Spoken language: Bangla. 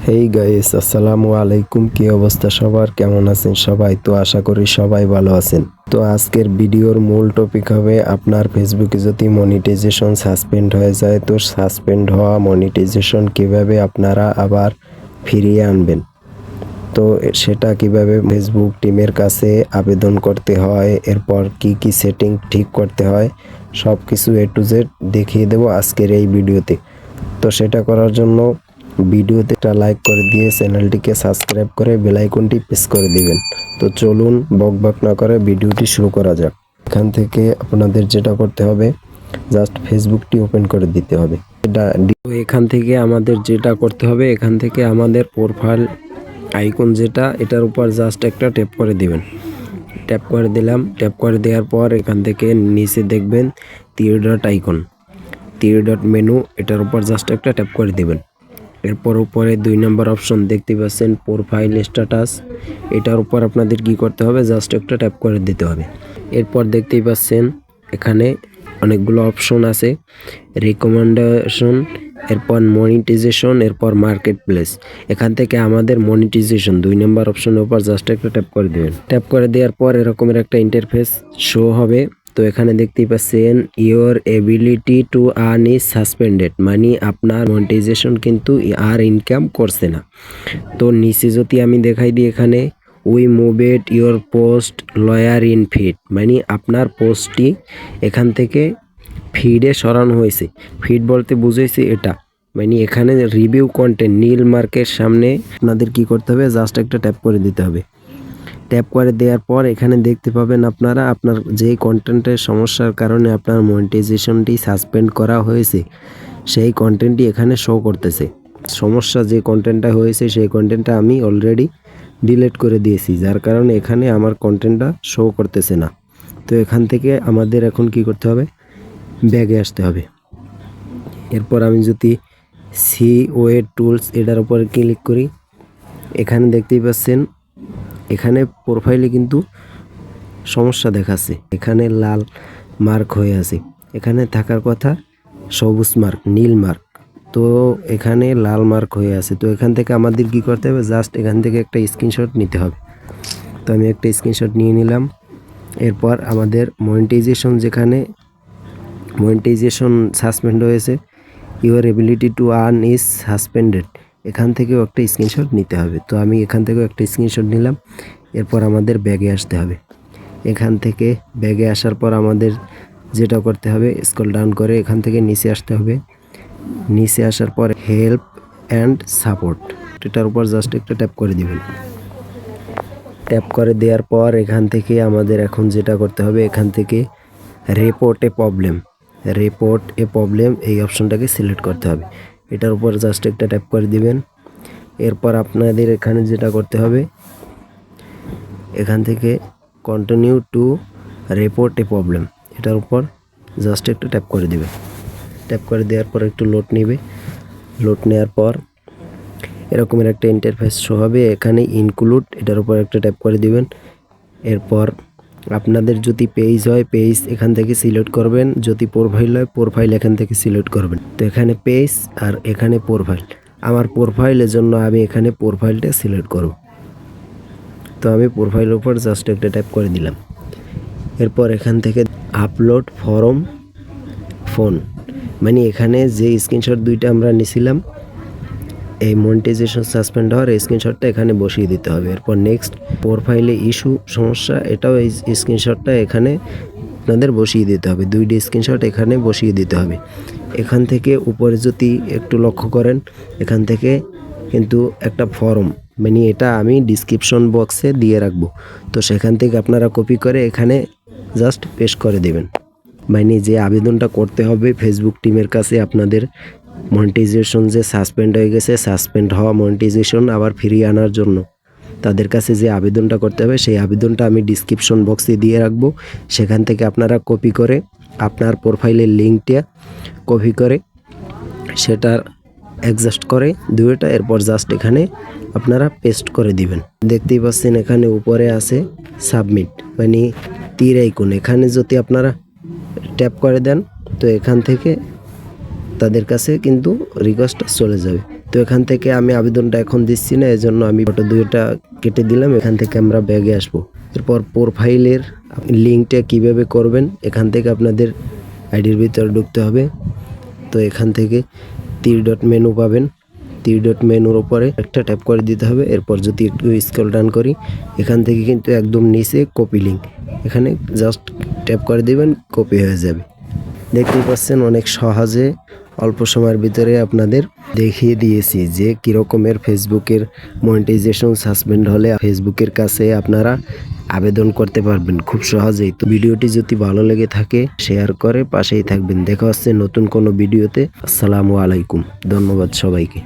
হেই গাইস, আসসালামু আলাইকুম। কি অবস্থা সবার, কেমন আছেন সবাই? তো আশা করি সবাই ভালো আছেন। তো আজকের ভিডিওর মূল টপিক হবে আপনার ফেসবুকে যদি মনিটাইজেশন সাসপেন্ড হয়ে যায়, তো সাসপেন্ড হওয়া মনিটাইজেশন কিভাবে আপনারা আবার ফিরিয়ে আনবেন। তো সেটা কিভাবে ফেসবুক টিমের কাছে আবেদন করতে হয়, এরপর কি কি সেটিং ঠিক করতে হয়, সব কিছু এ টু জেড দেখিয়ে দেবো আজকের এই ভিডিওতে। তো সেটা করার জন্য ভিডিওতে একটা লাইক করে দিয়ে চ্যানেলটিকে সাবস্ক্রাইব করে বেল আইকনটি প্রেস করে দিবেন। তো চলুন বকবক না করে ভিডিওটি শুরু করা যাক। এখান থেকে আপনাদের যেটা করতে হবে, জাস্ট ফেসবুকটি ওপেন করে দিতে হবে। এখান থেকে আমাদের যেটা করতে হবে, এখান থেকে আমাদের প্রোফাইল আইকন যেটা, এটার উপর জাস্ট একটা ট্যাপ করে দিবেন। ট্যাপ করে দিলাম। ট্যাপ করে দেওয়ার পর এখান থেকে নিচে দেখবেন 3 ডট আইকন, 3 ডট মেনু, এটার উপর জাস্ট একটা ট্যাপ করে দিবেন। এরপর উপরে 2 নম্বর অপশন দেখতে পাচ্ছেন প্রোফাইল স্ট্যাটাস, এটার উপর আপনাদের কি করতে হবে, জাস্ট একটা ট্যাপ করে দিতে হবে। এরপর দেখতেই পাচ্ছেন এখানে অনেকগুলো অপশন আছে, রিকমেন্ডেশন, এরপর মনিটাইজেশন, এরপর মার্কেট প্লেস। এখান থেকে আমাদের মনিটাইজেশন 2 নম্বর অপশনের উপর জাস্ট একটা ট্যাপ করে দেবেন। ট্যাপ করে দেওয়ার পর এরকমের একটা ইন্টারফেস শো হবে। তো এখানে দেখতেই পাচ্ছেন your ability to earn is suspended, মানে আপনার মনিটাইজেশন কিন্তু আর ইনকাম করছে না। তো নিচে যদি আমি দেখাই দিই, এখানে we moved your post lower in feed, মানে আপনার পোস্টটি এখান থেকে ফিডে সরানো হয়েছে। ফিড বলতে বুঝেছি এটা, মানে এখানে রিভিউ কন্টেন্ট নীল মার্কের সামনে আপনাদের কি করতে হবে, জাস্ট একটা ট্যাপ করে দিতে হবে। ট্যাপ করে দেওয়ার পর এখানে দেখতে পাবেন আপনারা আপনার যে কন্টেন্টের সমস্যার কারণে আপনার মনিটাইজেশনটি সাসপেন্ড করা হয়েছে, সেই কন্টেন্টটি এখানে শো করতেছে। সমস্যা যে কন্টেন্টটা হয়েছে সেই কন্টেন্টটা আমি অলরেডি ডিলিট করে দিয়েছি, যার কারণে এখানে আমার কন্টেন্টটা শো করতেছে না। তো এখান থেকে আমাদের এখন কি করতে হবে, ব্যাগে আসতে হবে। এরপর আমি যদি সিওএ টুলস এটার উপর ক্লিক করি, এখানে দেখতেই পাচ্ছেন এখানে প্রোফাইলে কিন্তু সমস্যা দেখাচ্ছে, এখানে লাল মার্ক হয়ে আছে। এখানে থাকার কথা সবুজ মার্ক, নীল মার্ক, তো এখানে লাল মার্ক হয়ে আছে। তো এখান থেকে আমাদের কি করতে হবে, জাস্ট এখান থেকে একটা স্ক্রিনশট নিতে হবে। তো আমি একটা স্ক্রিনশট নিয়ে নিলাম। এরপর আমাদের মনিটাইজেশন, যেখানে মনিটাইজেশন সাসপেন্ড হয়েছে, your ability to earn is suspended, এখান থেকেও একটা স্ক্রিনশট নিতে হবে। তো আমি এখান থেকেও একটা স্ক্রিনশট নিলাম। এরপর আমাদের ব্যাগে আসতে হবে। এখান থেকে ব্যাগে আসার পর আমাদের যেটা করতে হবে, স্ক্রল ডাউন করে এখান থেকে নিচে আসতে হবে। নিচে আসার পর হেল্প অ্যান্ড সাপোর্ট, এটার উপর জাস্ট একটা ট্যাপ করে দিবেন। ট্যাপ করে দেওয়ার পর এখান থেকে আমাদের এখন যেটা করতে হবে, এখান থেকে রিপোর্ট এ প্রবলেম, রিপোর্ট এ প্রবলেম এই অপশনটাকে সিলেক্ট করতে হবে। এটার উপর জাস্ট একটা ট্যাপ করে দিবেন। এরপর আপনাদের এখানে যেটা করতে হবে, এখান থেকে continue to report A problem, এটার উপর জাস্ট একটা ট্যাপ করে দিবেন। ট্যাপ করে দেওয়ার পর একটু লোড নেবে। লোড নেওয়ার পর এরকমের একটা ইন্টারফেস শো হবে। এখানে ইনক্লুড, এটার উপর একটা ট্যাপ করে দিবেন। এরপর আপনাদের যদি পেজ হয়, পেজ এখান থেকে সিলেক্ট করবেন। যদি প্রোফাইল হয়, প্রোফাইল এখান থেকে সিলেক্ট করবেন। তো এখানে পেজ আর এখানে প্রোফাইল, আমার প্রোফাইলের জন্য আমি এখানে প্রোফাইলটা সিলেক্ট করব। তো আমি প্রোফাইলের উপর জাস্ট একটা ট্যাপ করে দিলাম। এরপর এখান থেকে আপলোড ফরম ফোন, মানে এখানে যে স্ক্রিনশট দুইটা আমরা নিছিলাম এই মনিটাইজেশন সাসপেন্ড হওয়ার, এই স্ক্রিনশটটা এখানে বসিয়ে দিতে হবে। এরপর নেক্সট, প্রোফাইলে ইস্যু সমস্যা, এটাও এই স্ক্রিনশটটা এখানে আপনাদের বসিয়ে দিতে হবে। 2টি স্ক্রিনশট এখানে বসিয়ে দিতে হবে। এখান থেকে উপরে যদি একটু লক্ষ্য করেন, এখান থেকে কিন্তু একটা ফর্ম, মানে এটা আমি ডিসক্রিপশন বক্সে দিয়ে রাখবো। তো সেখান থেকে আপনারা কপি করে এখানে জাস্ট পেস্ট করে দেবেন। মানে যে আবেদনটা করতে হবে ফেসবুক টিমের কাছে, আপনাদের মনিটাইজেশন যে সাসপেন্ড হয়ে গেছে, সাসপেন্ড হওয়া মনিটাইজেশন আবার ফিরিয়ে আনার জন্য তাদের কাছে যে আবেদনটা করতে হবে, সেই আবেদনটা আমি ডিসক্রিপশন বক্সে দিয়ে রাখবো। সেখান থেকে আপনারা কপি করে আপনার প্রোফাইলের লিঙ্কটা কপি করে সেটার অ্যাডজাস্ট করে দুইটা, এরপর জাস্ট এখানে আপনারা পেস্ট করে দিবেন। দেখতেই পাচ্ছেন এখানে উপরে আছে সাবমিট, মানে তীর আইকন, এখানে যদি আপনারা ট্যাপ করে দেন তো এখান থেকে তাদের কাছে কিন্তু রিকোয়েস্টটা চলে যাবে। তো এখান থেকে আমি আবেদনটা এখন দিচ্ছি না, এজন্য আমি ফটো দুইটা কেটে দিলাম। এখান থেকে আমরা ব্যাগে আসবো। এরপর প্রোফাইলের লিঙ্কটা কিভাবে করবেন, এখান থেকে আপনাদের আইডির ভিতরে ঢুকতে হবে। তো এখান থেকে তীর ডট মেনু পাবেন, তীর ডট মেনুর উপরে একটা ট্যাপ করে দিতে হবে। এরপর যদি একটু স্ক্রল ডাউন করি, এখান থেকে কিন্তু একদম নিচে কপি লিঙ্ক, এখানে জাস্ট ট্যাপ করে দিবেন, কপি হয়ে যাবে। দেখতেই পাচ্ছেন অনেক সহজে অল্প সময়ের ভিতরে আপনাদের দেখিয়ে দিয়েছি যে কীরকমের ফেসবুকের মনিটাইজেশন সাসপেন্ড হলে ফেসবুকের কাছে আপনারা আবেদন করতে পারবেন খুব সহজেই। তো ভিডিওটি যদি ভালো লেগে থাকে শেয়ার করে পাশেই থাকবেন। দেখা হচ্ছে নতুন কোনো ভিডিওতে। আসসালামু আলাইকুম, ধন্যবাদ সবাইকে।